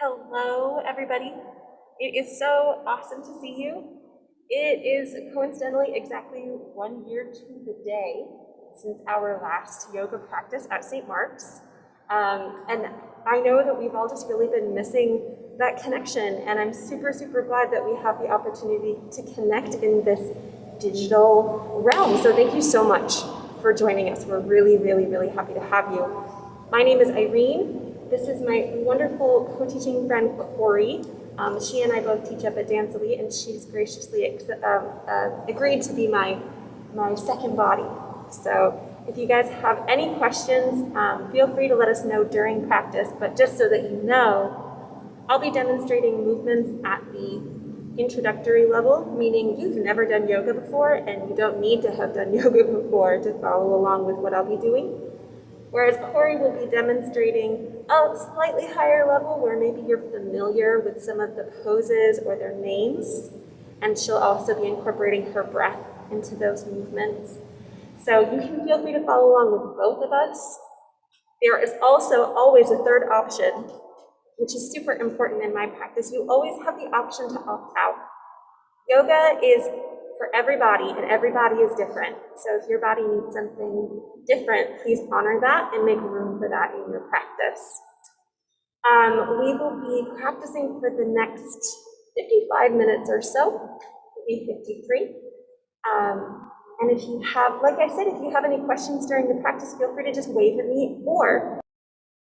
Hello, everybody. It is so awesome to see you. It is coincidentally exactly 1 year to the day since our last yoga practice at St. Mark's. And I know that we've all just really been missing that connection, and I'm super, super glad that we have the opportunity to connect in this digital realm. So thank you so much for joining us. We're really, really, really happy to have you. My name is Irene. This is my wonderful co-teaching friend, Corey. She and I both teach up at Dance Elite, and she's graciously agreed to be my second body. So if you guys have any questions, feel free to let us know during practice, but just so that you know, I'll be demonstrating movements at the introductory level, meaning you've never done yoga before and you don't need to have done yoga before to follow along with what I'll be doing. Whereas Corey will be demonstrating a slightly higher level where maybe you're familiar with some of the poses or their names, and she'll also be incorporating her breath into those movements. So you can feel free to follow along with both of us. There is also always a third option, which is super important in my practice. You always have the option to opt out. Yoga is for everybody, and everybody is different. So if your body needs something different, please honor that and make room for that in your practice. We will be practicing for the next 55 minutes or so, maybe 53. And if you have, like I said, if you have any questions during the practice, feel free to just wave at me, or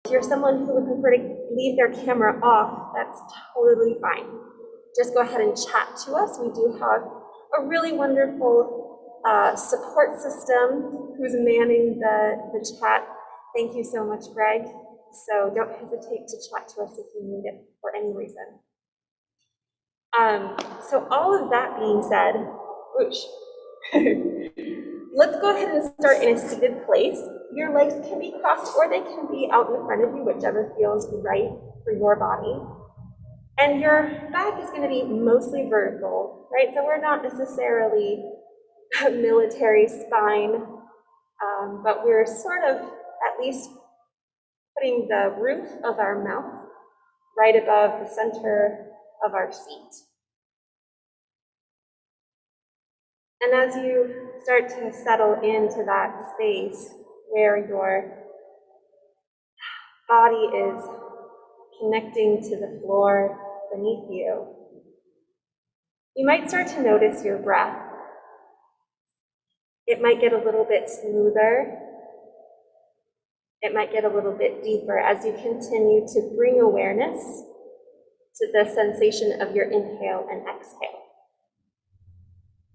if you're someone who would prefer to leave their camera off, that's totally fine. Just go ahead and chat to us. We do have a really wonderful support system who's manning the chat. Thank you so much, Greg. So don't hesitate to chat to us if you need it for any reason. So all of that being said, whoosh. Let's go ahead and start in a seated place. Your legs can be crossed or they can be out in front of you, whichever feels right for your body. And your back is going to be mostly vertical, right? So we're not necessarily a military spine, but we're sort of at least putting the roof of our mouth right above the center of our seat. And as you start to settle into that space where your body is connecting to the floor beneath you, you might start to notice your breath. It might get a little bit smoother. It might get a little bit deeper as you continue to bring awareness to the sensation of your inhale and exhale.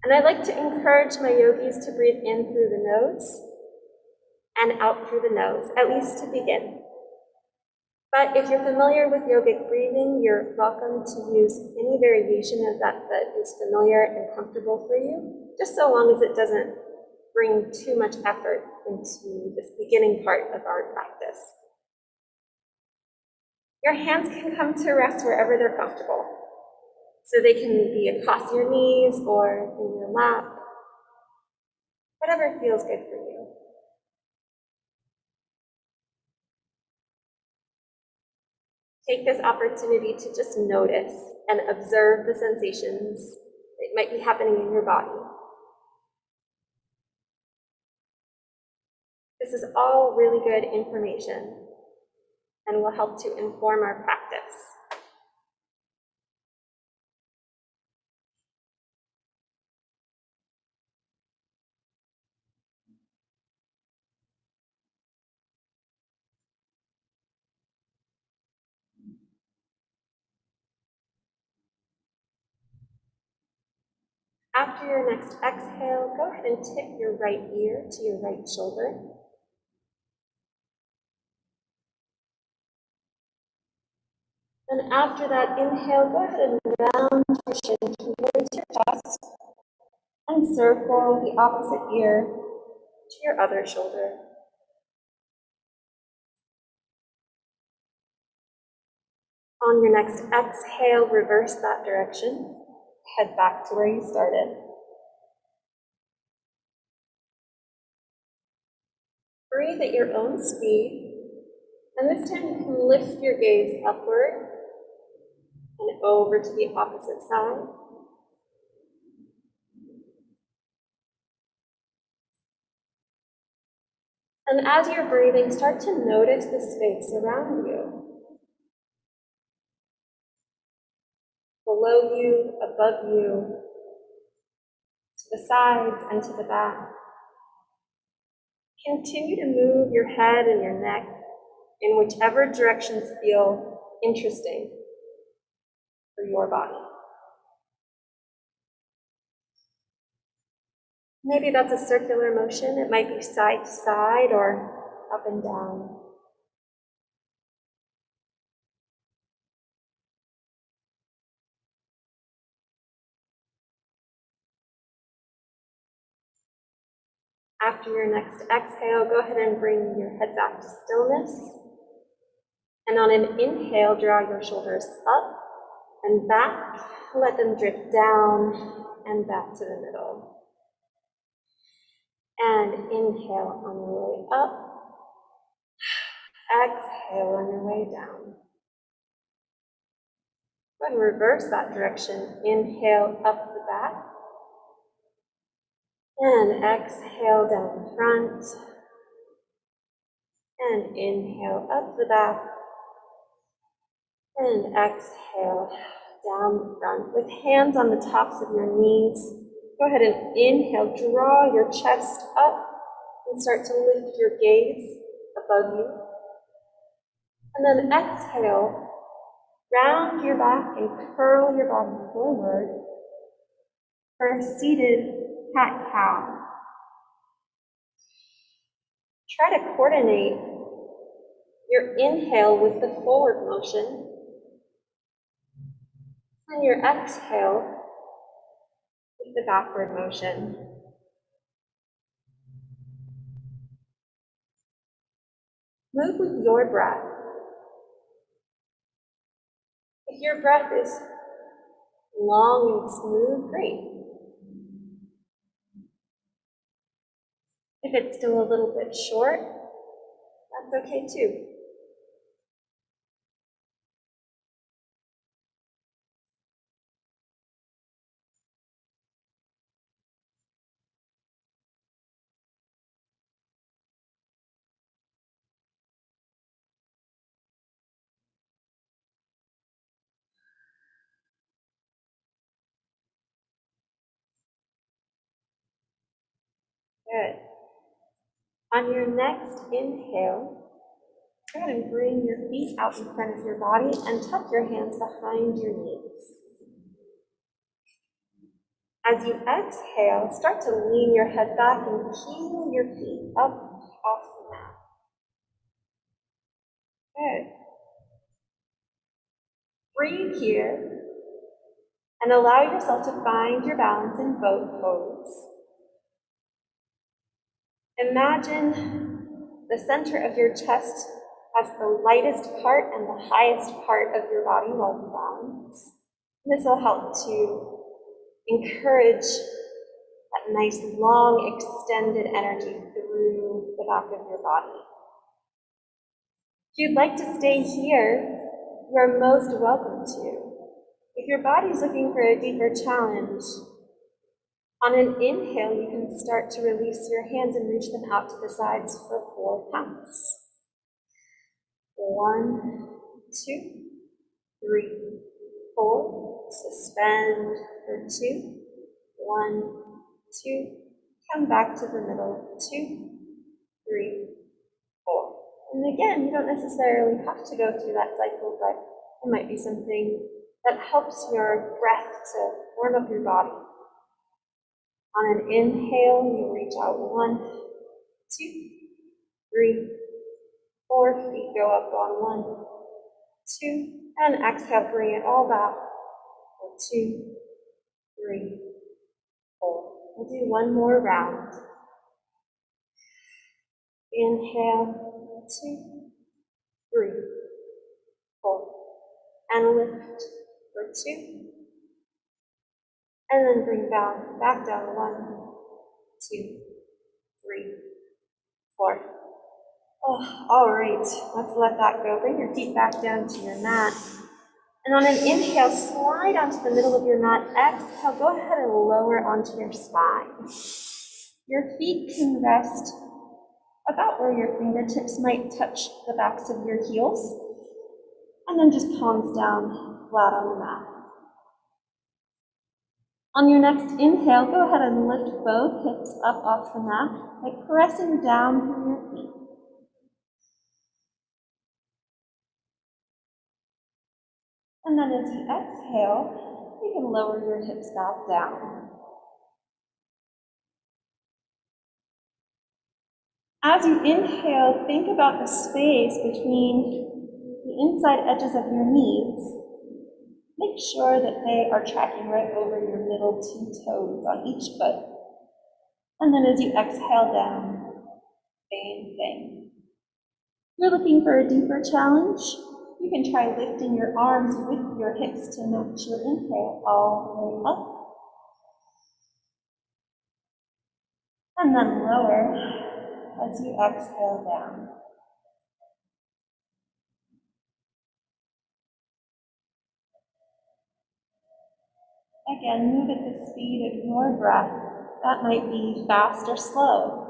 And I like to encourage my yogis to breathe in through the nose and out through the nose, at least to begin. But if you're familiar with yogic breathing, you're welcome to use any variation of that that is familiar and comfortable for you, just so long as it doesn't bring too much effort into this beginning part of our practice. Your hands can come to rest wherever they're comfortable. So they can be across your knees or in your lap, whatever feels good for you. Take this opportunity to just notice and observe the sensations that might be happening in your body. This is all really good information and will help to inform our practice. After your next exhale, go ahead and tip your right ear to your right shoulder. And after that inhale, go ahead and round your shin towards your chest and circle the opposite ear to your other shoulder. On your next exhale, reverse that direction. Head back to where you started. Breathe at your own speed, and this time you can lift your gaze upward and over to the opposite side. And as you're breathing, start to notice the space around you. Below you, above you, to the sides and to the back. Continue to move your head and your neck in whichever directions feel interesting for your body. Maybe that's a circular motion. It might be side to side or up and down. After your next exhale, go ahead and bring your head back to stillness. And on an inhale, draw your shoulders up and back. Let them drift down and back to the middle. And inhale on your way up. Exhale on your way down. Go ahead and reverse that direction. Inhale up the back. And exhale down the front. And inhale up the back. And exhale down the front. With hands on the tops of your knees, go ahead and inhale. Draw your chest up and start to lift your gaze above you. And then exhale. Round your back and curl your body forward for a seated cat-cow. Try to coordinate your inhale with the forward motion and your exhale with the backward motion. Move with your breath. If your breath is long and smooth, great. If it's still a little bit short, that's okay too. Good. On your next inhale, go ahead and bring your feet out in front of your body and tuck your hands behind your knees. As you exhale, start to lean your head back and peel your feet up off the mat. Good. Breathe here and allow yourself to find your balance in both poses. Imagine the center of your chest as the lightest part and the highest part of your body while you balance. This will help to encourage that nice, long, extended energy through the back of your body. If you'd like to stay here, you are most welcome to. If your body's looking for a deeper challenge, on an inhale, you can start to release your hands and reach them out to the sides for 4 counts. 1, 2, 3, 4. Suspend for 2. 1, 2. Come back to the middle. 2, 3, 4. And again, you don't necessarily have to go through that cycle, but it might be something that helps your breath to warm up your body. On an inhale, you reach out 1, 2, 3, 4. Feet go up on 1, 2, and exhale, bring it all back. 2, 3, 4. We'll do one more round. Inhale, 2, 3, 4, and lift for 2, and then bring down, back down 1, 2, 3, 4. Oh, all right, let's let that go. Bring your feet back down to your mat And on an inhale, slide onto the middle of your mat. Exhale, go ahead and lower onto your spine. Your feet can rest about where your fingertips might touch the backs of your heels. And then just palms down flat on the mat. On your next inhale, go ahead and lift both hips up off the mat by pressing down through your feet. And then as you exhale, you can lower your hips back down. As you inhale, think about the space between the inside edges of your knees. Make sure that they are tracking right over your middle two toes on each foot. And then as you exhale down, same thing. If you're looking for a deeper challenge, you can try lifting your arms with your hips to match your inhale all the way up. And then lower as you exhale down. Again, move at the speed of your breath. That might be fast or slow.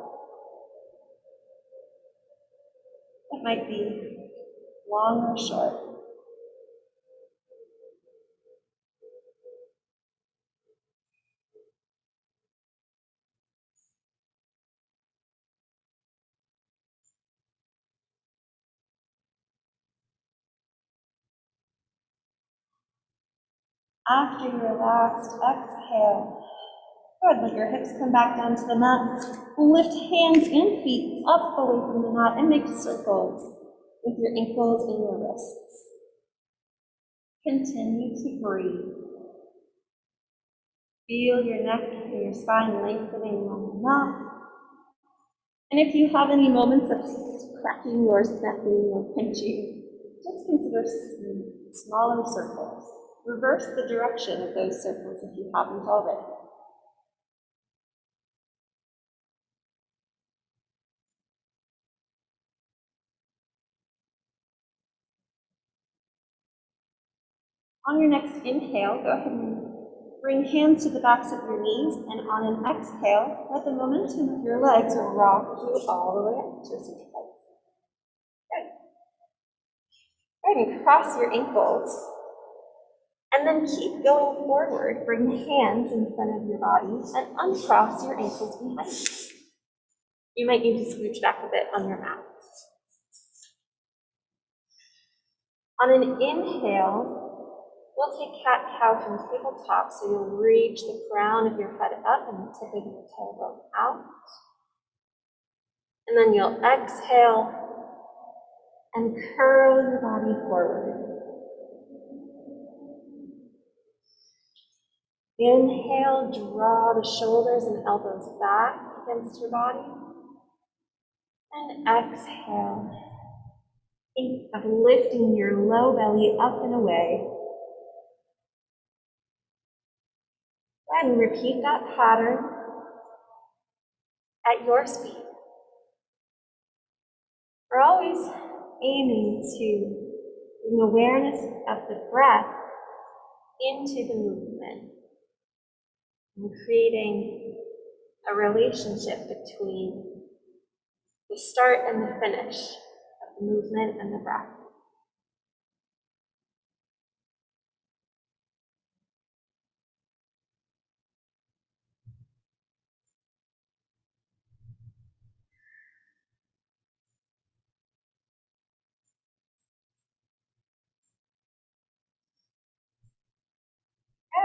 It might be long or short. After your last exhale, good, let your hips come back down to the mat. Lift hands and feet up away from the mat and make circles with your ankles and your wrists. Continue to breathe. Feel your neck and your spine lengthening on the mat. And if you have any moments of cracking or snapping or pinching, just consider smaller circles. Reverse the direction of those circles if you haven't already. On your next inhale, go ahead and bring hands to the backs of your knees, and on an exhale, let the momentum of your legs rock you all the way up to a seated place. Good. Go ahead and cross your ankles, and then keep going forward. Bring the hands in front of your body and uncross your ankles behind you. You might need to scooch back a bit on your mat. On an inhale, we'll take cat-cow from tabletop, so you'll reach the crown of your head up and the tip of your tailbone out. And then you'll exhale and curl your body forward. Inhale, draw the shoulders and elbows back against your body. And exhale, think of lifting your low belly up and away. Go ahead and repeat that pattern at your speed. We're always aiming to bring awareness of the breath into the movement and creating a relationship between the start and the finish of the movement and the breath.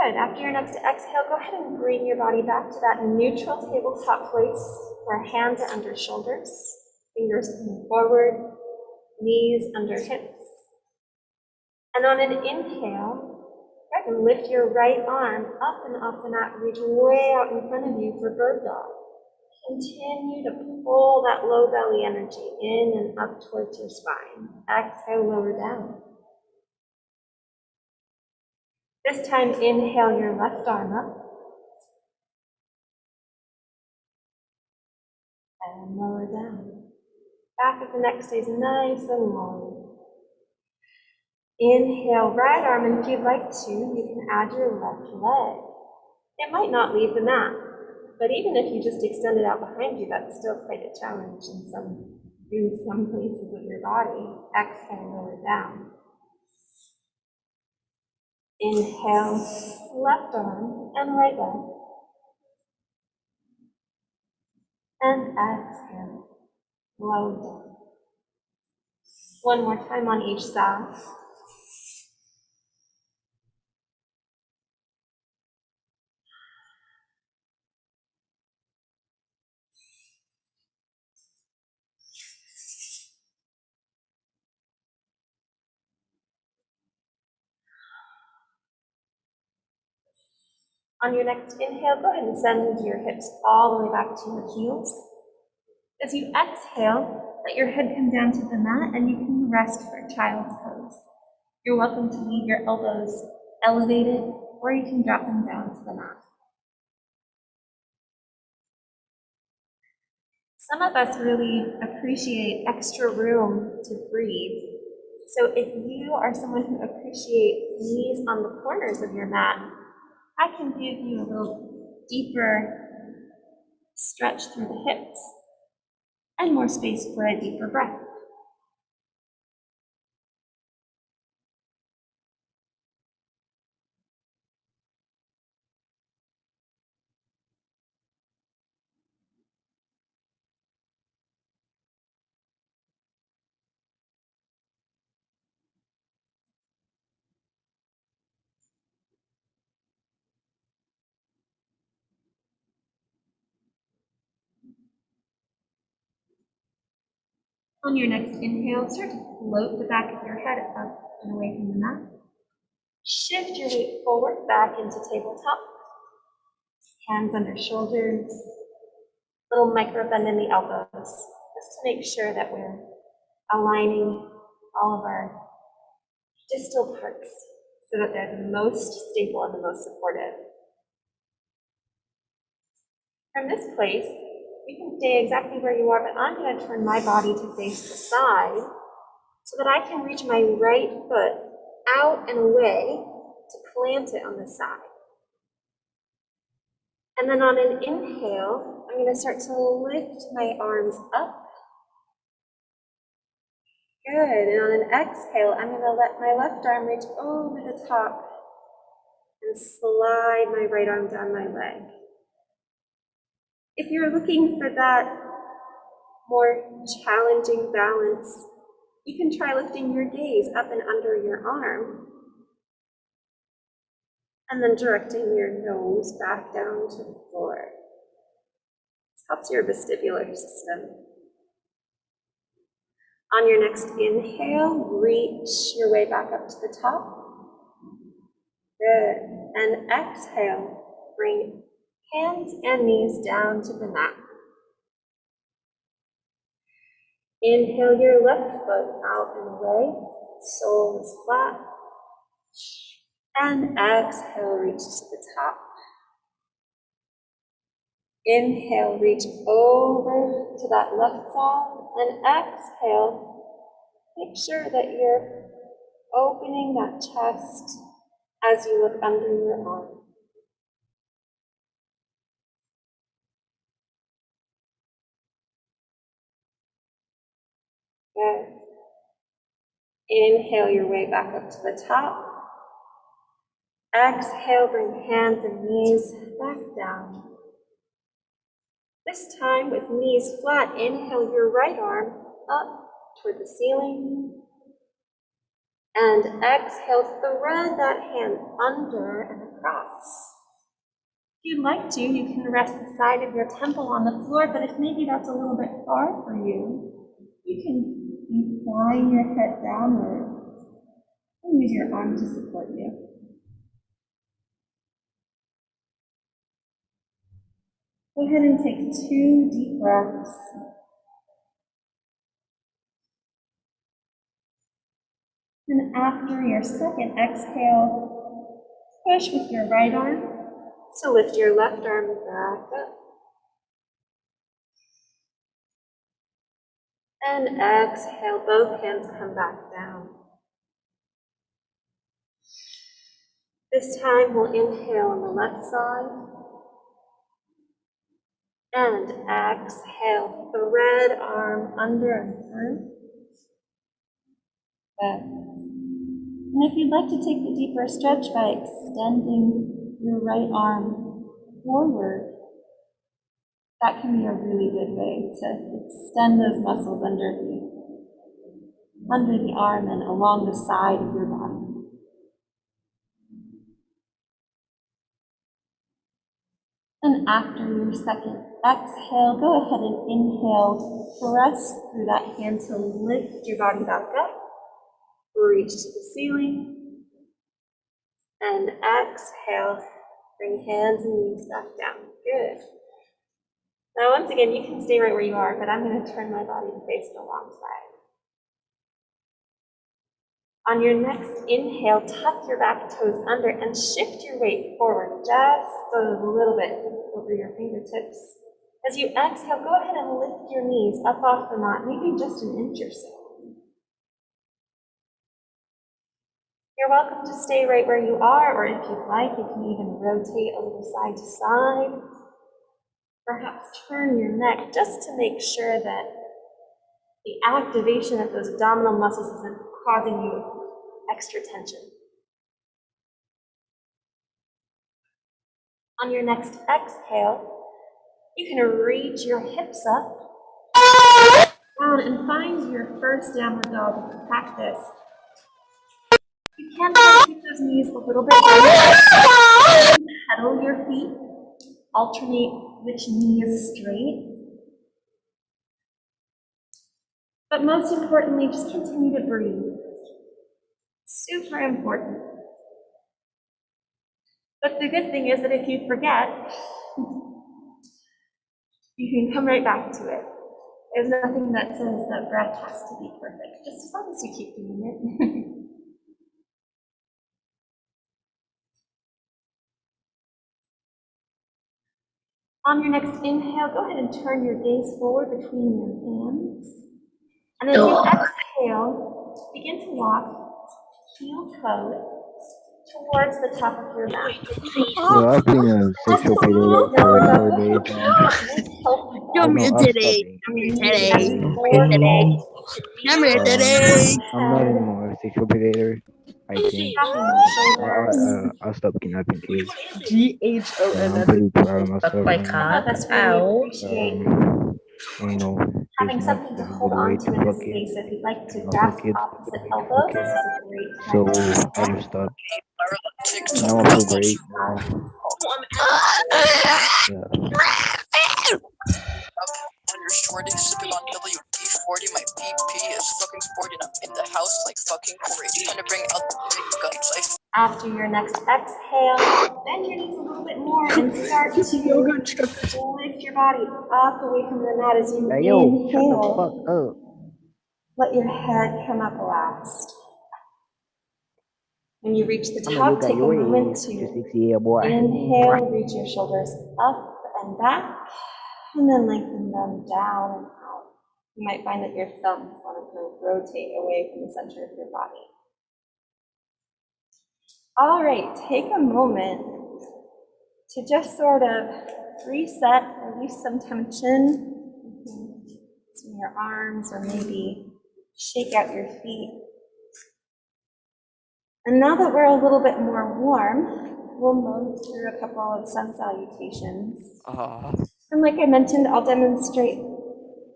Good. After your next exhale, go ahead and bring your body back to that neutral tabletop place where hands are under shoulders, fingers coming forward, knees under hips. And on an inhale, go ahead and lift your right arm up and off the mat, reach way out in front of you for bird dog. Continue to pull that low belly energy in and up towards your spine. Exhale, lower down. This time, inhale your left arm up. And lower down. Back of the neck stays nice and long. Inhale, right arm, and if you'd like to, you can add your left leg. It might not leave the mat, but even if you just extend it out behind you, that's still quite a challenge in some places of your body. Exhale, lower down. Inhale, left arm and right leg. And exhale, lower down. One more time on each side. On your next inhale, go ahead and send your hips all the way back to your heels. As you exhale, let your head come down to the mat and you can rest for child's pose. You're welcome to leave your elbows elevated or you can drop them down to the mat. Some of us really appreciate extra room to breathe. So if you are someone who appreciates knees on the corners of your mat, I can give you a little deeper stretch through the hips and more space for a deeper breath. On your next inhale, start to float the back of your head up and away from the mat. Shift your weight forward back into tabletop. Hands under shoulders. Little micro bend in the elbows, just to make sure that we're aligning all of our distal parts so that they're the most stable and the most supportive. From this place, you can stay exactly where you are, but I'm going to turn my body to face the side so that I can reach my right foot out and away to plant it on the side. And then on an inhale, I'm going to start to lift my arms up. Good. And on an exhale, I'm going to let my left arm reach over the top and slide my right arm down my leg. If you're looking for that more challenging balance, you can try lifting your gaze up and under your arm and then directing your nose back down to the floor. This helps your vestibular system. On your next inhale, reach your way back up to the top. Good. And exhale, bring hands and knees down to the mat. Inhale your left foot out and away, sole is flat. And exhale, reach to the top. Inhale, reach over to that left side, and exhale, make sure that you're opening that chest as you look under your arm. Good. Inhale your way back up to the top. Exhale, bring hands and knees back down. This time with knees flat, inhale your right arm up toward the ceiling. And exhale, thread that hand under and across. If you'd like to, you can rest the side of your temple on the floor, but if maybe that's a little bit far for you, you can keep flying your head downward and use your arm to support you. Go ahead and take 2 deep breaths. And after your second exhale, push with your right arm to lift your left arm back up. And exhale, both hands come back down. This time we'll inhale on the left side and exhale. Thread arm under and through. Good. And if you'd like to take the deeper stretch by extending your right arm forward, that can be a really good way to extend those muscles under the arm and along the side of your body. And after your second exhale, go ahead and inhale. Press through that hand to lift your body back up. Reach to the ceiling. And exhale. Bring hands and knees back down. Good. Now once again, you can stay right where you are, but I'm going to turn my body to face the wrong side. On your next inhale, tuck your back toes under and shift your weight forward just a little bit over your fingertips. As you exhale, go ahead and lift your knees up off the mat, maybe just an inch or so. You're welcome to stay right where you are, or if you'd like, you can even rotate a little side to side. Perhaps turn your neck just to make sure that the activation of those abdominal muscles isn't causing you extra tension. On your next exhale, you can reach your hips up down and find your first downward dog practice. You can try to keep those knees a little bit higher. Pedal your feet. Alternate which knee is straight. But most importantly, just continue to breathe. Super important. But the good thing is that if you forget, you can come right back to it. There's nothing that says that breath has to be perfect, just as long as you keep doing it. On your next inhale, go ahead and turn your gaze forward between your hands. And as you exhale, begin to walk heel toe towards the top of your mat. Well, I've been a sexual predator for 4 days now. Come here I'll stop today. being. Come here today. Come here Um, today. I'm not anymore a sexual predator. I think I'll stop kidnapping kids. I'm pretty proud of myself My right now. cock out. And Having there's not something to a hold good way on to to in this fuck it, space. If you'd like to and most of grasp the kids opposite don't like to fuck elbows, this it. is a great So time. I just stopped. And I feel great. Yeah. Shorty sipping on WD-40. My PP is fucking sporty and I'm in the house like fucking Corey. Trying to bring out the big guns. After your next exhale, bend your knees a little bit more and start to lift your body up away from the mat as you Hey yo, shut the inhale. fuck up. Let your head come up last. When you reach the I know you top, got take a your moment ass, to your 6 year boy. inhale, reach your shoulders up and back, and then lengthen them down and out. You might find that your thumbs want to rotate away from the center of your body. All right, take a moment to just sort of reset, release some tension. You can swing your arms or maybe shake out your feet. And now that we're a little bit more warm, we'll move through a couple of sun salutations. And like I mentioned, I'll demonstrate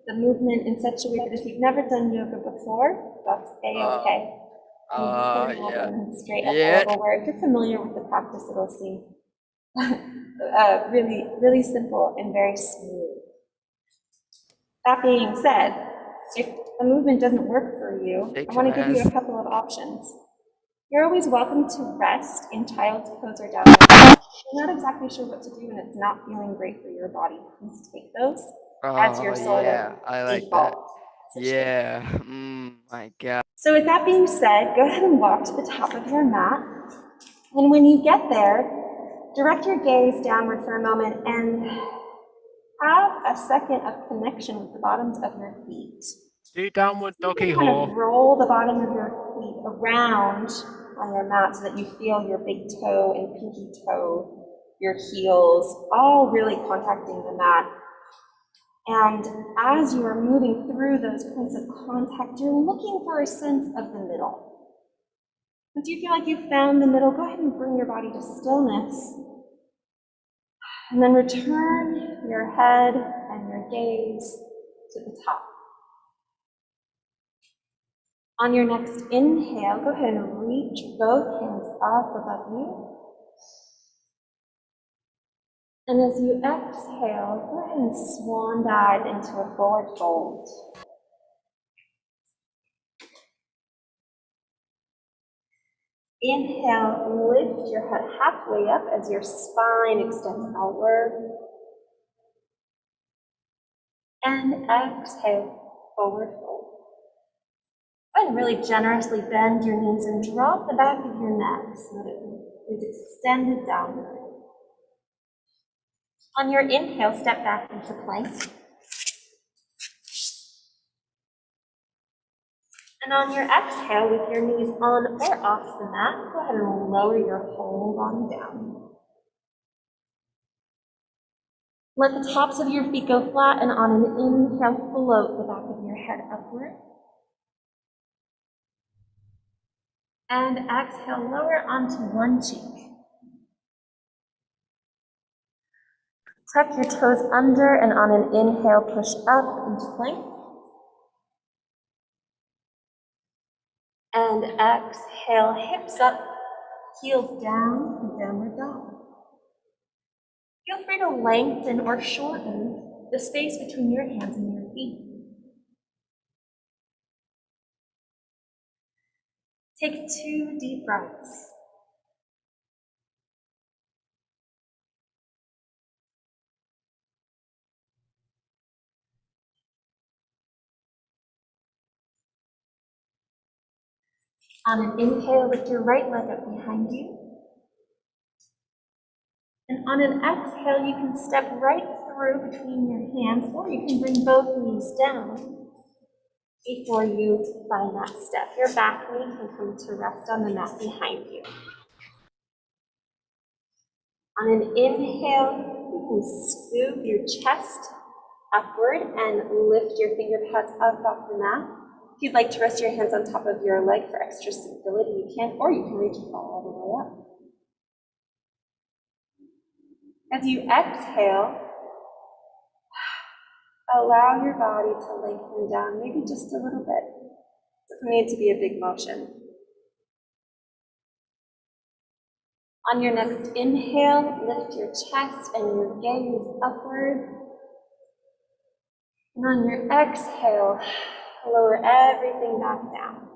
the movement in such a way that if you've never done yoga before, that's A-okay. I'll demonstrate at the level where if you're familiar with the practice, it'll seem really, really simple and very smooth. That being said, if the movement doesn't work for you, I want to give you a couple of options. You're always welcome to rest in child's pose or down. If you're not exactly sure what to do and it's not feeling great for your body, please take those as your sort of default position. My God. So with that being said, go ahead and walk to the top of your mat. And when you get there, direct your gaze downward for a moment and have a second of connection with the bottoms of your feet. Do downward You doggy can kind hole. of roll the bottom of your feet around on your mat so that you feel your big toe and pinky toe, your heels, all really contacting the mat. And as you are moving through those points of contact, you're looking for a sense of the middle. Once you feel like you've found the middle, go ahead and bring your body to stillness. And then return your head and your gaze to the top. On your next inhale, go ahead and reach both hands up above you. And as you exhale, go ahead and swan dive into a forward fold. Inhale, lift your head halfway up as your spine extends outward. And exhale, forward fold. And really generously bend your knees and drop the back of your neck so that it is extended downward. On your inhale, step back into plank. And on your exhale, with your knees on or off the mat, go ahead and lower your whole body down. Let the tops of your feet go flat, and on an inhale, float the back of your head upward. And exhale, lower onto one cheek. Tuck your toes under, and on an inhale, push up into plank. And exhale, hips up, heels down, and downward dog. Feel free to lengthen or shorten the space between your hands and your feet. Take 2 deep breaths. On an inhale, lift your right leg up behind you. And on an exhale, you can step right through between your hands, or you can bring both knees down before you find that step. Your back knee can come to rest on the mat behind you. On an inhale, you can scoop your chest upward and lift your finger pads up off the mat. If you'd like to rest your hands on top of your leg for extra stability, you can, or you can reach all the way up. As you exhale, allow your body to lengthen down, maybe just a little bit. Doesn't need to be a big motion. On your next inhale, lift your chest and your gaze upward. And on your exhale, lower everything back down.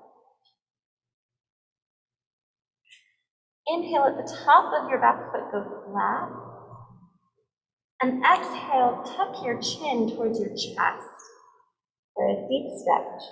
Inhale at the top of your back foot, go flat. And exhale, tuck your chin towards your chest for a deep stretch.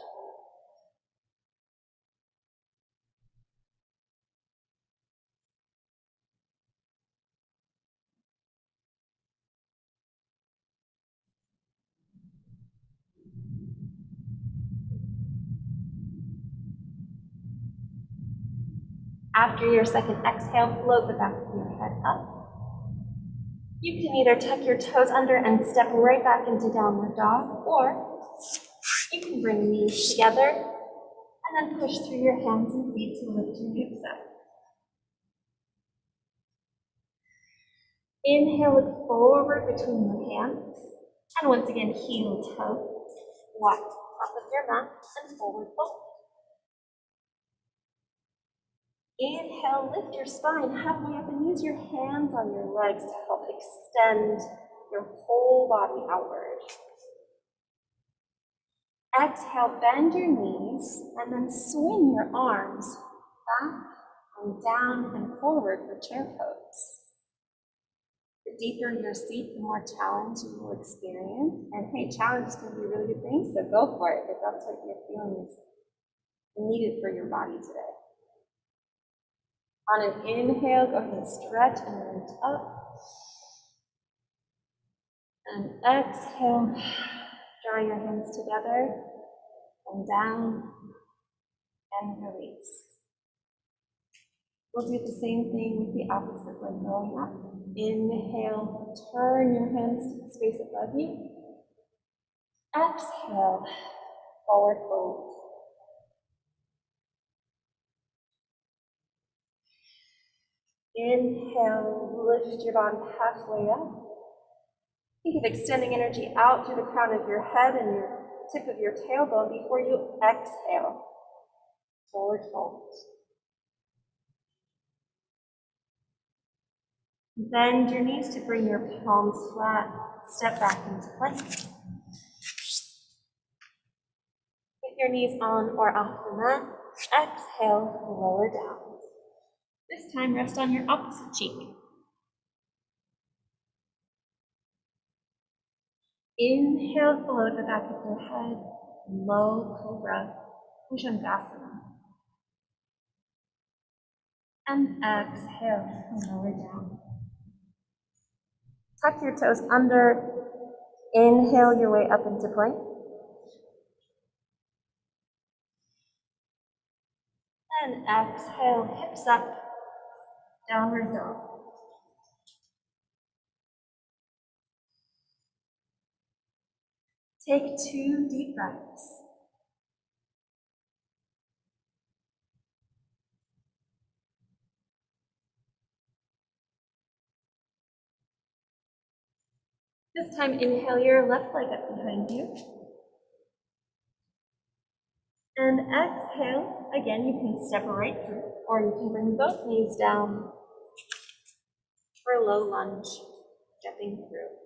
After your second exhale, float the back of your head up. You can either tuck your toes under and step right back into downward dog, or you can bring knees together and then push through your hands and feet to lift your hips up. Inhale, look forward between your hands, and once again, heel toe, walk top of your mat and forward fold. Inhale, lift your spine halfway up and use your hands on your legs to help extend your whole body outward. Exhale, bend your knees and then swing your arms back and down and forward for chair pose. The deeper your seat, the more challenge you will experience. And hey, challenge can be a really good thing, so go for it if that's what you're feeling is needed for your body today. On an inhale, go ahead and stretch and lift up. And exhale, draw your hands together and down and release. We'll do the same thing with the opposite leg going up. Inhale, turn your hands to the space above you. Exhale, forward fold. Inhale, lift your body halfway up. Think of extending energy out through the crown of your head and your tip of your tailbone before you exhale. Forward fold. Bend your knees to bring your palms flat. Step back into plank. Put your knees on or off the mat. Exhale, lower down. This time, rest on your opposite cheek. Inhale, float the back of your head. Low cobra, Bhujangasana. And exhale, lower down. Tuck your toes under. Inhale your way up into plank. And exhale, hips up, downward dog. Take 2 deep breaths. This time, inhale your left leg up behind you. And exhale, again, you can step right through, or you can bring both knees down for a low lunge, stepping through.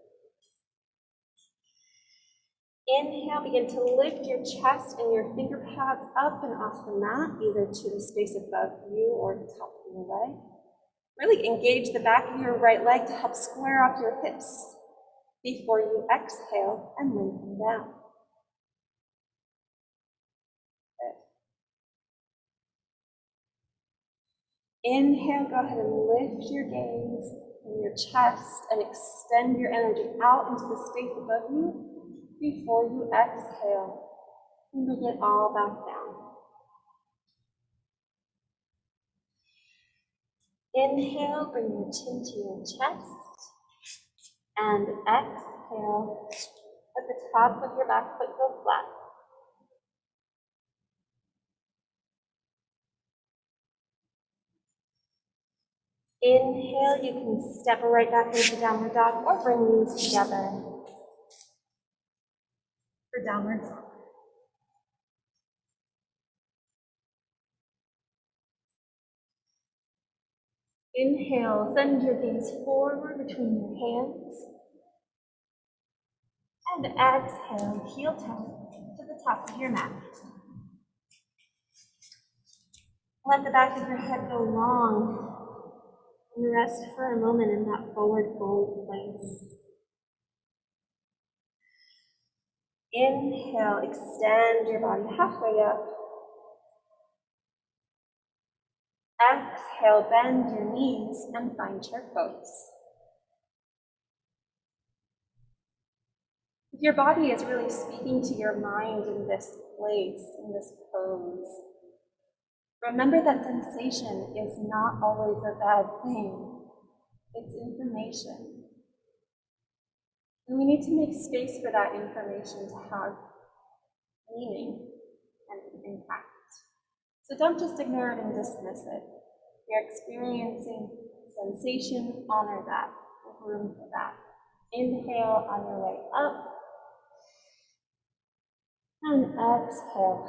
Inhale, begin to lift your chest and your finger pads up and off the mat, either to the space above you or the top of your leg. Really engage the back of your right leg to help square off your hips before you exhale and lengthen down. Good. Inhale, go ahead and lift your gaze and your chest and extend your energy out into the space above you before you exhale and bring it all back down. Inhale, bring your chin to your chest, and exhale, let the top of your back foot go flat. Inhale, you can step right back into downward dog or bring knees together for downward dog. Inhale, send your gaze forward between your hands. And exhale, heel toe to the top of your mat. Let the back of your head go long and rest for a moment in that forward fold place. Inhale, extend your body halfway up. Exhale, bend your knees and find chair pose. If your body is really speaking to your mind in this place, in this pose, remember that sensation is not always a bad thing. It's information. And we need to make space for that information to have meaning and impact. So don't just ignore it and dismiss it. You're experiencing sensation, honor that, make room for that. Inhale on your way up, and exhale.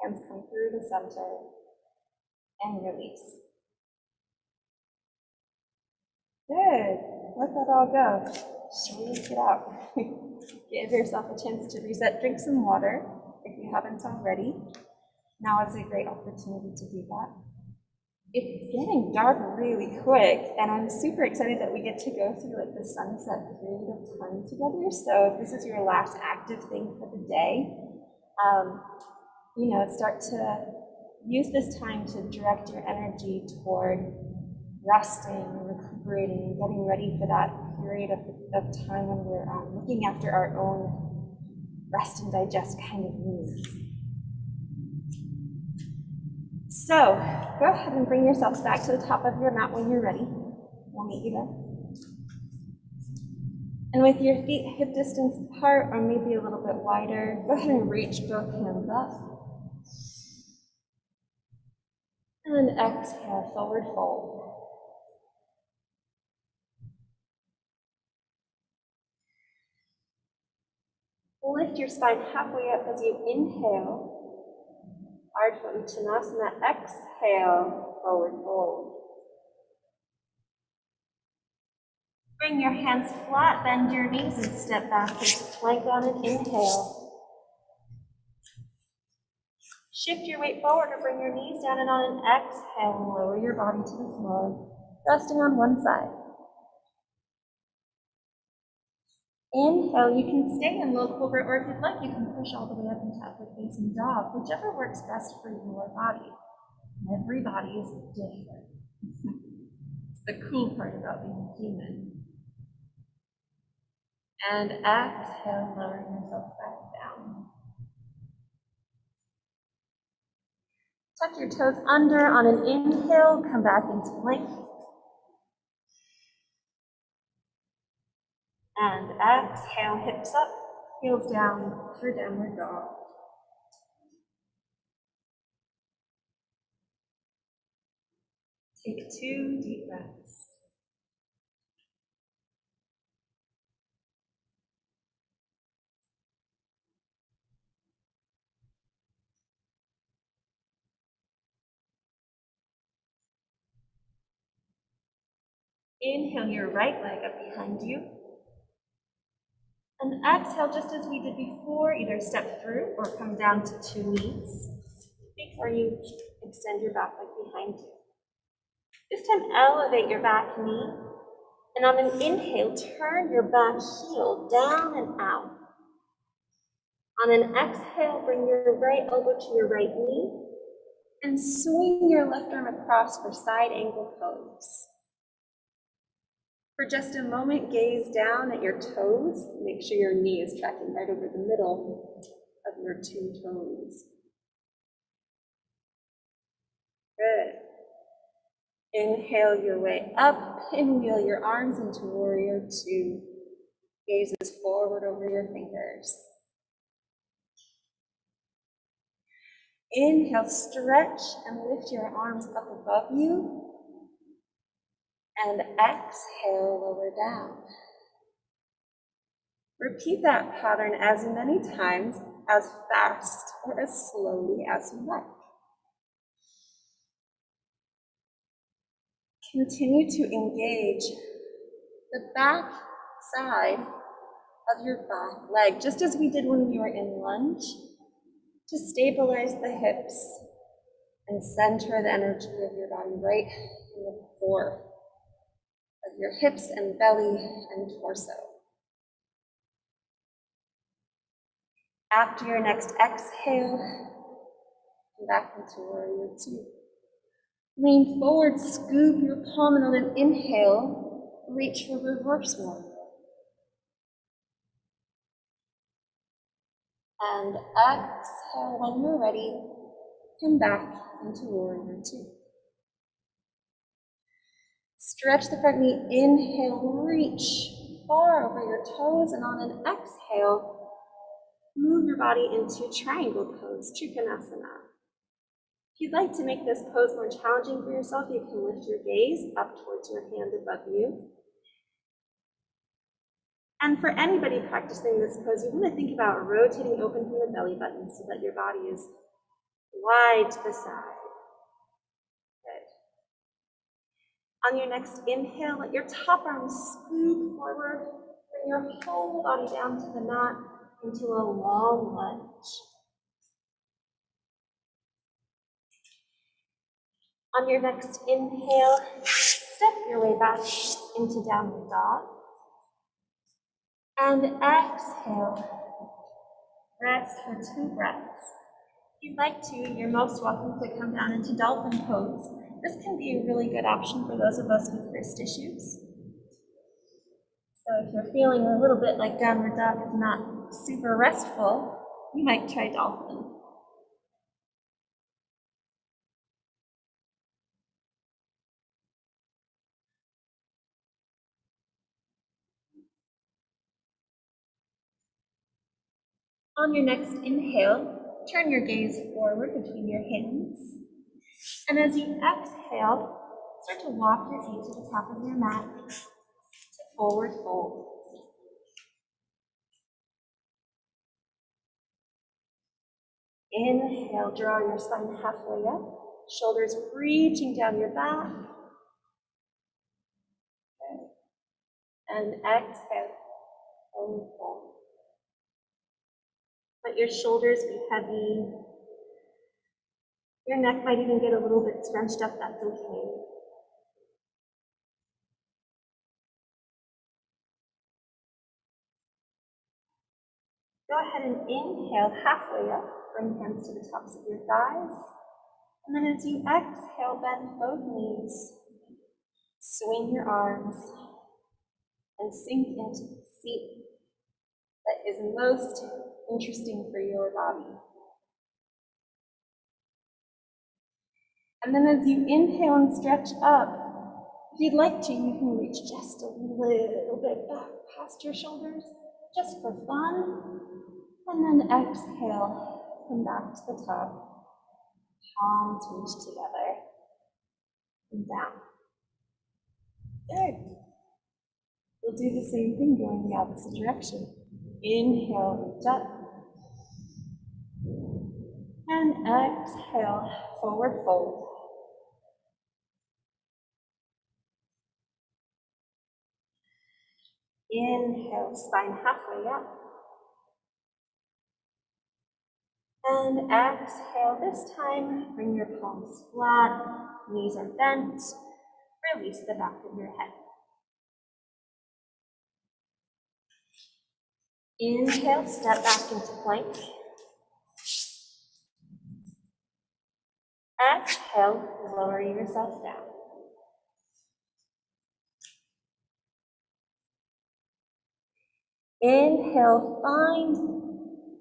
Hands come through the center, and release. Good, let that all go. Shake it out. Give yourself a chance to reset. Drink some water if you haven't already. Now is a great opportunity to do that. It's getting dark really quick, and I'm super excited that we get to go through like the sunset period of time together. So if this is your last active thing for the day, start to use this time to direct your energy toward resting, recuperating, and getting ready for that period of time when we're looking after our own rest and digest kind of needs. So go ahead and bring yourselves back to the top of your mat when you're ready. We'll meet you there. And with your feet hip distance apart or maybe a little bit wider, go ahead and reach both hands up. And exhale, forward fold. Lift your spine halfway up as you inhale. Ardha Uttanasana, exhale, forward fold. Bring your hands flat, bend your knees, and step back into plank on an inhale. Shift your weight forward or bring your knees down, and on an exhale, lower your body to the floor, resting on one side. Inhale, you can stay in low cobra, or if you'd like, you can push all the way up into upward facing dog, whichever works best for your body. Every body is different. It's the cool part about being human. And exhale, lowering yourself back down. Tuck your toes under on an inhale, come back into plank. And exhale, hips up, heels down for downward dog. Take 2 deep breaths. Inhale your right leg up behind you. And exhale, just as we did before, either step through or come down to 2 knees before you extend your back leg behind you. This time, elevate your back knee. And on an inhale, turn your back heel down and out. On an exhale, bring your right elbow to your right knee and swing your left arm across for side angle pose. For just a moment, gaze down at your toes. Make sure your knee is tracking right over the middle of your 2 toes. Good. Inhale your way up, pinwheel your arms into warrior 2. Gazes forward over your fingers. Inhale, stretch and lift your arms up above you. And exhale, lower down. Repeat that pattern as many times, as fast or as slowly as you like. Continue to engage the back side of your back leg, just as we did when we were in lunge, to stabilize the hips and center the energy of your body right in the core of your hips and belly and torso. After your next exhale, come back into warrior 2. Lean forward, scoop your palm, and on an inhale, reach for reverse warrior. And exhale when you're ready, come back into warrior 2. Stretch the front knee, inhale, reach far over your toes, and on an exhale, move your body into triangle pose, Trikonasana. If you'd like to make this pose more challenging for yourself, you can lift your gaze up towards your hand above you. And for anybody practicing this pose, you want to think about rotating open from the belly button so that your body is wide to the side. Good. On your next inhale, let your top arm scoop forward. Bring your whole body down to the mat into a long lunge. On your next inhale, step your way back into downward dog. And exhale, rest for 2 breaths. If you'd like to, you're most welcome to come down into dolphin pose. This can be a really good option for those of us with wrist issues. So if you're feeling a little bit like downward dog is not super restful, you might try dolphin. On your next inhale, turn your gaze forward between your hands. And as you exhale, start to walk your feet to the top of your mat to forward fold. Inhale, draw your spine halfway up, shoulders reaching down your back. And exhale, forward fold. Let your shoulders be heavy. Your neck might even get a little bit scrunched up, that's okay. Go ahead and inhale halfway up, bring hands to the tops of your thighs. And then as you exhale, bend both knees, swing your arms, and sink into the seat that is most interesting for your body. And then as you inhale and stretch up, if you'd like to, you can reach just a little bit back past your shoulders, just for fun. And then exhale, come back to the top. Palms reach together. And down. Good. We'll do the same thing going the opposite direction. Inhale, reach up. And exhale, forward fold. Inhale, spine halfway up. And exhale, this time, bring your palms flat, knees are bent. Release the back of your head. Inhale, step back into plank. Exhale, lower yourself down. Inhale, find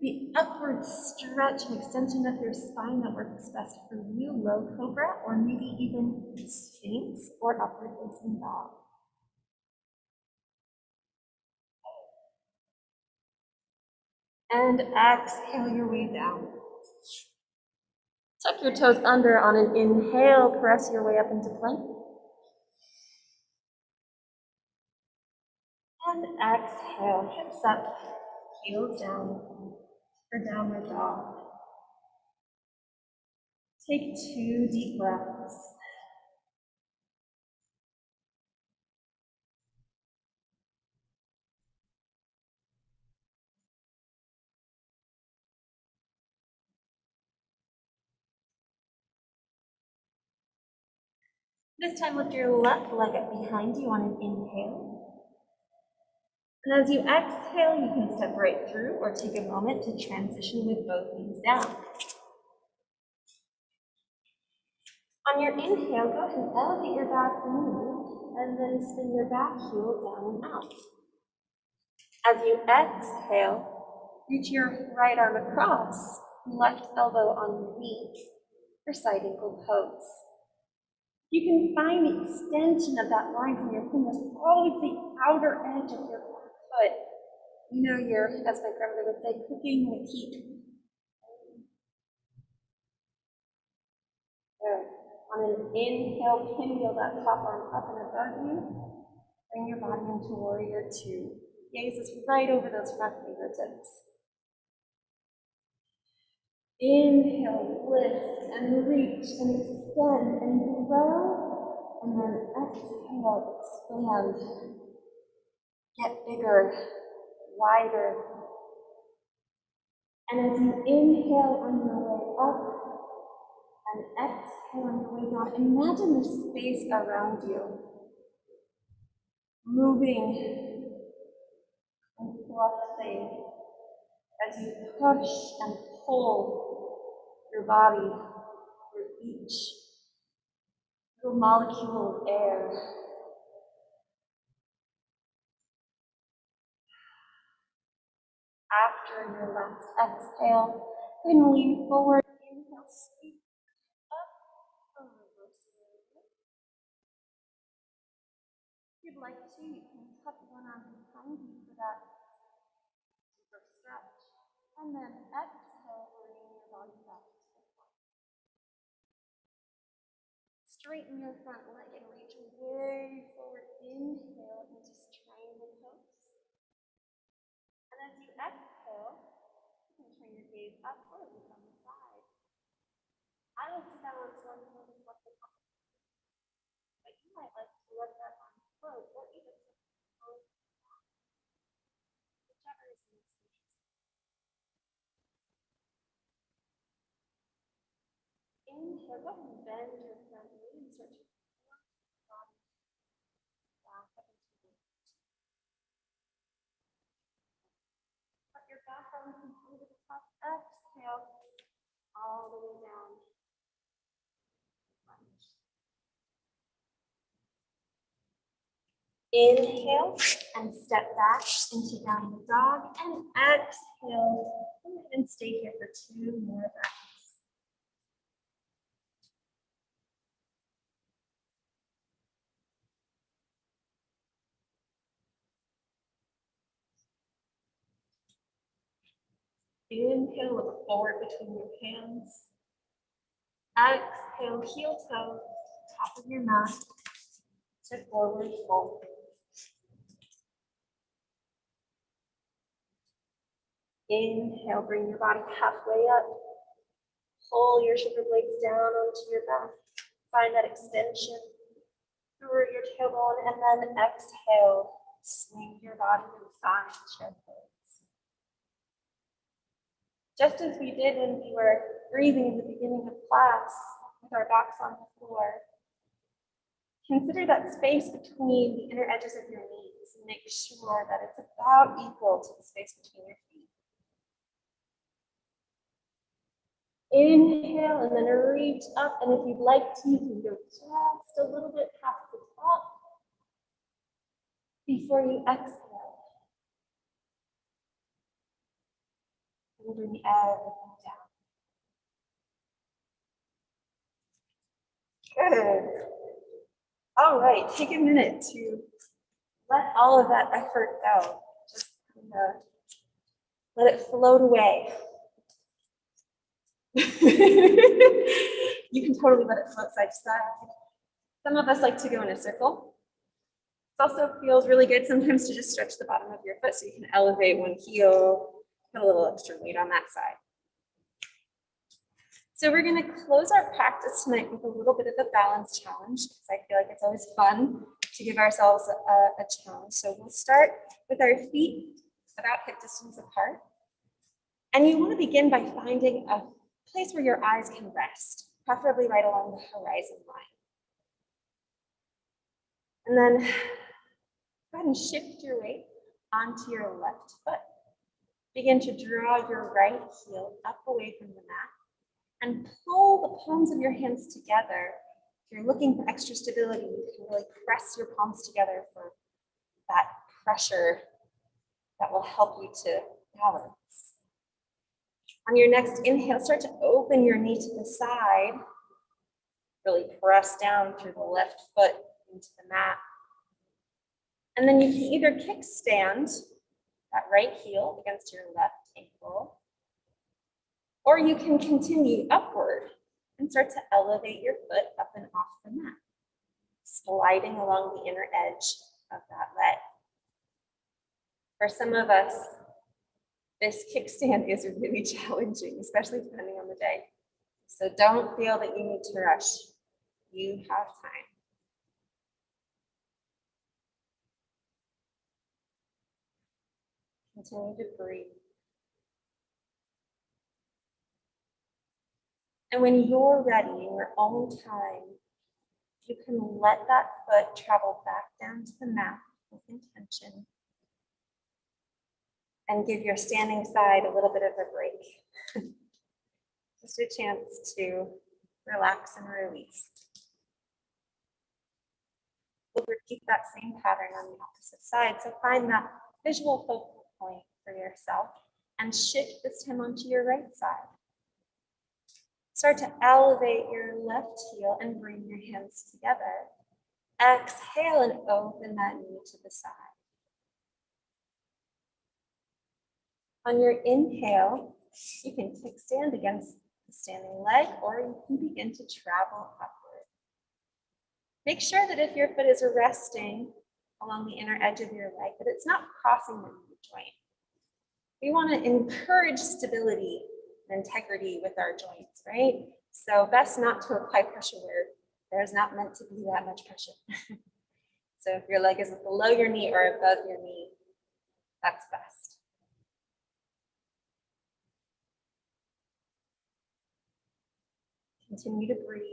the upward stretch and extension of your spine that works best for you, low cobra, or maybe even sphinx or upward facing dog. And exhale your way down. Tuck your toes under on an inhale, press your way up into plank. And exhale, hips up, heels down, for downward dog. Take 2 deep breaths. This time lift your left leg up behind you on an inhale. And as you exhale, you can step right through or take a moment to transition with both knees down. On your inhale, go ahead and elevate your back knee and then spin your back heel down and out. As you exhale, reach your right arm across, left elbow on your knee for side angle pose. You can find the extension of that line from your fingers all the way to the outer edge of your foot. You know, you're, as my grandmother would say, cooking with heat. Good. On an inhale, pinwheel that top arm up and above you. Bring your body into warrior 2. Gaze is right over those front fingertips. Inhale, lift and reach and extend and grow. And then exhale, expand. Get bigger, wider. And as you inhale on your way up and exhale on your way down, imagine the space around you moving and fluxing as you push and pull your body through each little molecule of air. After your last exhale, you can lean forward, inhale, sweep up, and reverse it. If you'd like to, you can tuck one arm behind you for that deeper stretch. And then exhale, bring your body back to the floor. Straighten your front leg and reach way forward. Inhale into triangle pose. And as you exhale, you can turn your gaze up or look on the side. I like to balance one foot with one foot, but you might like to let that arm float or even float back, whichever is most interesting. Inhale, go ahead and bend your front knee and start to force your body back up into the mat. Put your back arm completely to the top. Exhale, all the way down. Lunge. Inhale and step back into downward dog, and exhale and stay here for 2 more breaths. Inhale, look forward between your hands. Exhale, heel toe, top of your mat to forward fold. Inhale, bring your body halfway up. Pull your shoulder blades down onto your back. Find that extension through your tailbone, and then exhale. Swing your body to the side, chair pose. Just as we did when we were breathing in the beginning of class with our backs on the floor, consider that space between the inner edges of your knees and make sure that it's about equal to the space between your feet. Inhale and then reach up, and if you'd like to, you can go just a little bit past the top before you exhale. And bring everything down. Good. All right, take a minute to let all of that effort go. Just let it float away. You can totally let it float side to side. Some of us like to go in a circle. It also feels really good sometimes to just stretch the bottom of your foot so you can elevate one heel, put a little extra weight on that side. So we're going to close our practice tonight with a little bit of a balance challenge, because I feel like it's always fun to give ourselves a challenge. So we'll start with our feet about hip distance apart. And you want to begin by finding a place where your eyes can rest, preferably right along the horizon line. And then go ahead and shift your weight onto your left foot. Begin to draw your right heel up away from the mat and pull the palms of your hands together. If you're looking for extra stability, you can really press your palms together for that pressure that will help you to balance. On your next inhale, start to open your knee to the side. Really press down through the left foot into the mat. And then you can either kickstand that right heel against your left ankle, or you can continue upward and start to elevate your foot up and off the mat, sliding along the inner edge of that leg. For some of us, this kickstand is really challenging, especially depending on the day. So don't feel that you need to rush. You have time. Continue to breathe. And when you're ready, in your own time, you can let that foot travel back down to the mat with intention and give your standing side a little bit of a break. Just a chance to relax and release. We'll repeat that same pattern on the opposite side. So find that visual focal point for yourself and shift this time onto your right side. Start to elevate your left heel and bring your hands together. Exhale and open that knee to the side. On your inhale, you can kickstand against the standing leg, or you can begin to travel upward. Make sure that if your foot is resting along the inner edge of your leg, that it's not crossing the knee joint. We want to encourage stability and integrity with our joints, right? So best not to apply pressure where there's not meant to be that much pressure. So if your leg is below your knee or above your knee, that's best. Continue to breathe.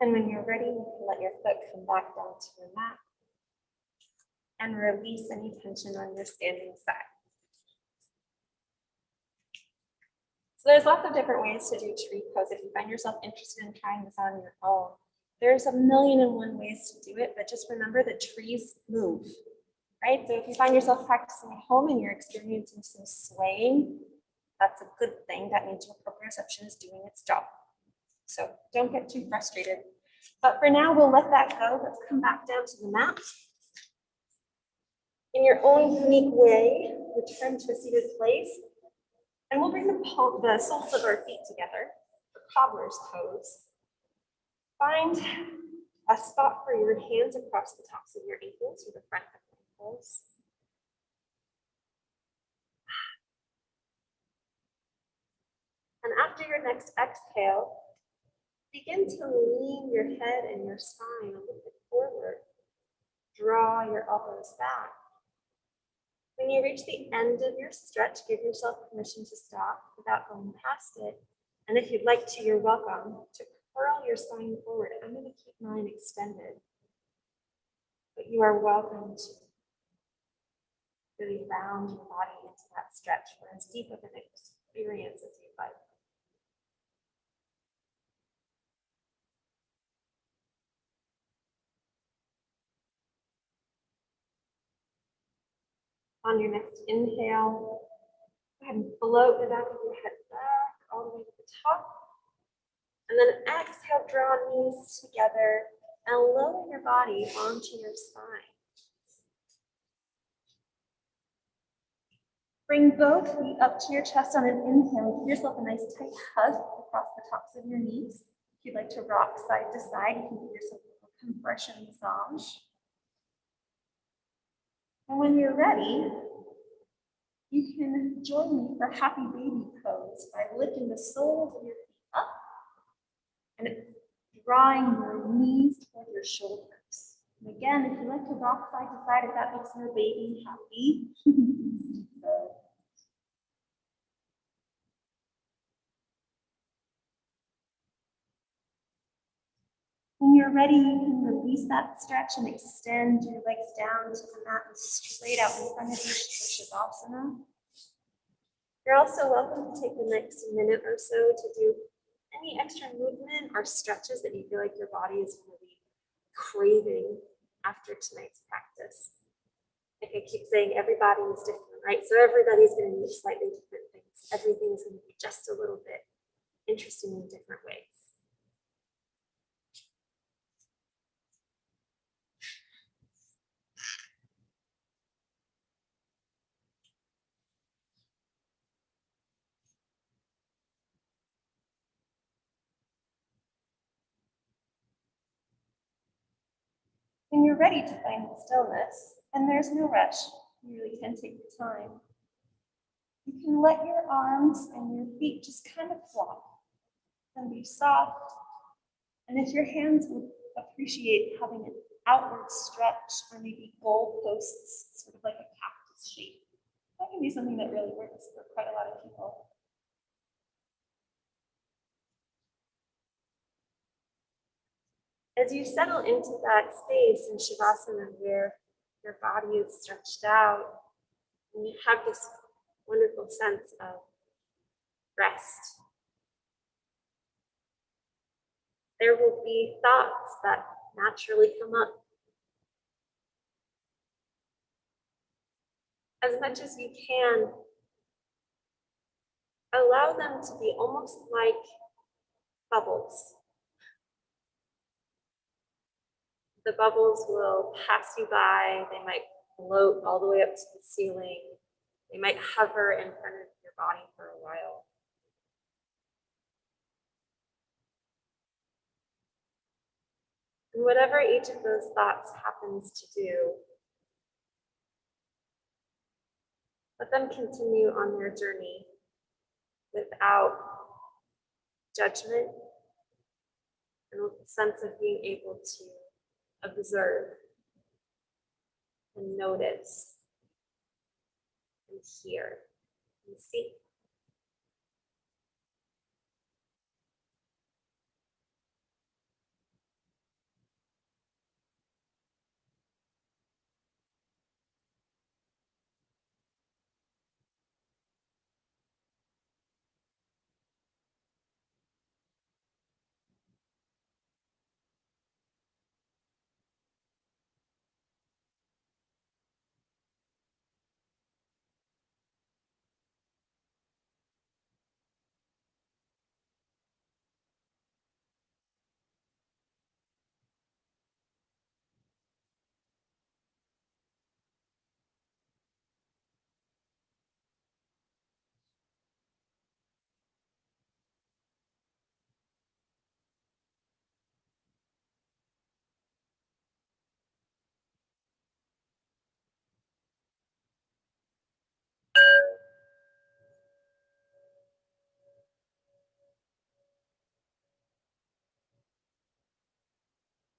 And when you're ready, you can let your foot come back down to your mat and release any tension on your standing side. So there's lots of different ways to do tree pose. If you find yourself interested in trying this on your own, there's 1,000,001 ways to do it, but just remember that trees move, right? So if you find yourself practicing at home and you're experiencing some swaying, that's a good thing. That means your proprioception is doing its job. So don't get too frustrated. But for now, we'll let that go. Let's come back down to the mat. In your own unique way, return to a seated place. And we'll bring the soles of our feet together, the cobbler's pose. Find a spot for your hands across the tops of your ankles or the front of your ankles. And after your next exhale, begin to lean your head and your spine a little bit forward. Draw your elbows back. When you reach the end of your stretch, give yourself permission to stop without going past it. And if you'd like to, you're welcome to curl your spine forward. I'm going to keep mine extended. But you are welcome to really round your body into that stretch for as deep of an experience as you'd like. On your next inhale, go ahead and float the back of your head back all the way to the top. And then exhale, draw knees together and lower your body onto your spine. Bring both feet up to your chest on an inhale. Give yourself a nice tight hug across the tops of your knees. If you'd like to rock side to side, you can give yourself a little compression massage. And when you're ready, you can join me for happy baby pose by lifting the soles of your feet up and drawing your knees toward your shoulders. And again, if you like to rock side to side, if that makes your baby happy. When you're ready, you can release that stretch and extend your legs down to the mat and straight out in front of you for Shavasana. You're also welcome to take the next minute or so to do any extra movement or stretches that you feel like your body is really craving after tonight's practice. Like I keep saying, everybody is different, right? So everybody's going to need slightly different things. Everything's going to be just a little bit interesting in different ways. When you're ready to find stillness, and there's no rush, you really can take your time. You can let your arms and your feet just kind of flop and be soft. And if your hands would appreciate having an outward stretch or maybe goalposts, sort of like a cactus shape, that can be something that really works for quite a lot of people. As you settle into that space in Shavasana where your body is stretched out and you have this wonderful sense of rest, there will be thoughts that naturally come up. As much as you can, allow them to be almost like bubbles. The bubbles will pass you by. They might float all the way up to the ceiling. They might hover in front of your body for a while. And whatever each of those thoughts happens to do, let them continue on their journey without judgment and with a sense of being able to observe and notice and hear and see.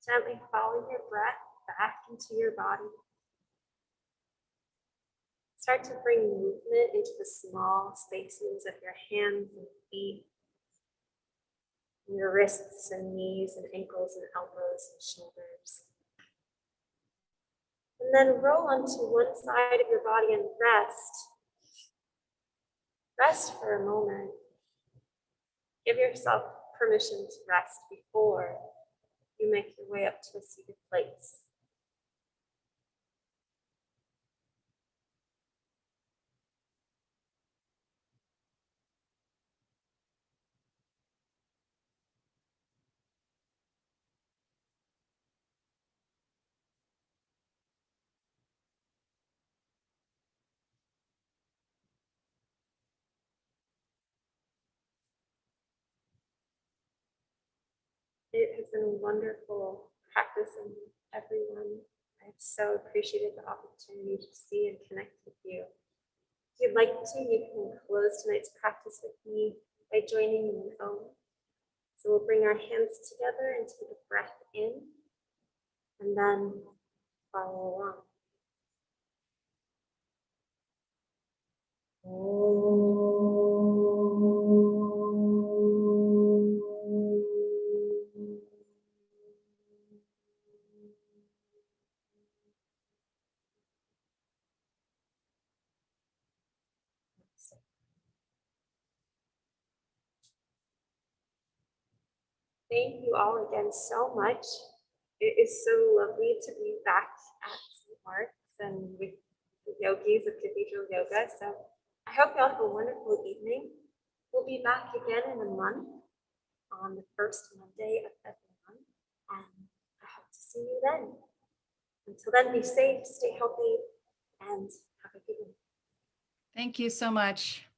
Gently follow your breath back into your body. Start to bring movement into the small spaces of your hands and feet, and your wrists and knees and ankles and elbows and shoulders. And then roll onto one side of your body and rest. Rest for a moment. Give yourself permission to rest before you make your way up to a seated place. It has been wonderful practicing with everyone. I've so appreciated the opportunity to see and connect with you. If you'd like to, you can close tonight's practice with me by joining me in Om. So we'll bring our hands together and take a breath in, and then follow along. Thank you all again so much. It is so lovely to be back at St. Mark's and with the yogis of Cathedral Yoga. So I hope you all have a wonderful evening. We'll be back again in a month on the first Monday of every month. And I hope to see you then. Until then, be safe, stay healthy, and have a good one. Thank you so much.